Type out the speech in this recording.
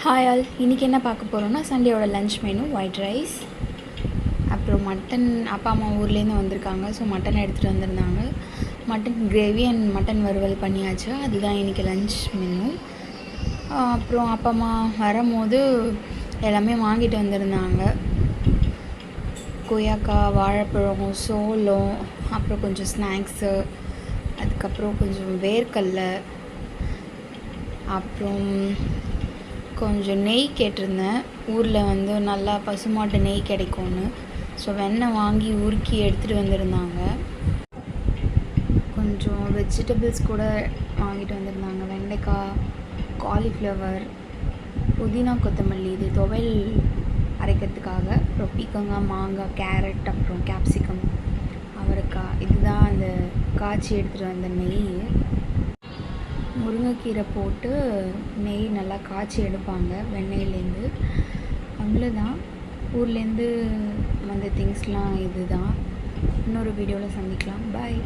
Hi all, இன்றைக்கி என்ன பார்க்க போகிறோன்னா சண்டேயோட லன்ச் மெனு ஒயிட் ரைஸ், அப்புறம் மட்டன். அப்பா அம்மா ஊர்லேருந்து வந்திருக்காங்க, ஸோ மட்டன் எடுத்துகிட்டு வந்திருந்தாங்க. மட்டன் கிரேவி அண்ட் மட்டன் வறுவல் பண்ணியாச்சு. அதுதான் இன்றைக்கி லன்ச் மெனு. அப்புறம் அப்பா அம்மா வரும்போது எல்லாமே வாங்கிட்டு வந்திருந்தாங்க. கொய்யாக்காய், வாழைப்பழம், சோளம், அப்புறம் கொஞ்சம் ஸ்நாக்ஸு, அதுக்கப்புறம் கொஞ்சம் வேர்க்கடலை, அப்புறம் கொஞ்சம் நெய் கேட்டிருந்தேன். ஊரில் நல்லா பசுமாட்டு நெய் கிடைக்கும்னு, ஸோ வெண்ணெய் வாங்கி உருக்கி எடுத்துகிட்டு வந்திருந்தாங்க. கொஞ்சம் வெஜிடபிள்ஸ் கூட வாங்கிட்டு வந்திருந்தாங்க. வெண்டைக்காய், காலிஃப்ளவர், புதினா, கொத்தமல்லி, இது துவையல் அரைக்கிறதுக்காக. அப்புறம் பீக்கங்காய், மாங்காய், கேரட், அப்புறம் கேப்சிகம், அவரைக்காய். இதுதான் அந்த காய்ச்சி எடுத்துகிட்டு வந்த நெய். முருங்கைக்கீரை போட்டு நெய் நல்லா காய்ச்சி எடுப்பாங்க வெண்ணெயிலேருந்து. அவ்வளோதான், ஊர்லேருந்து வந்த திங்ஸ்லாம் இது தான். இன்னொரு வீடியோவில் சந்திக்கலாம். பாய்.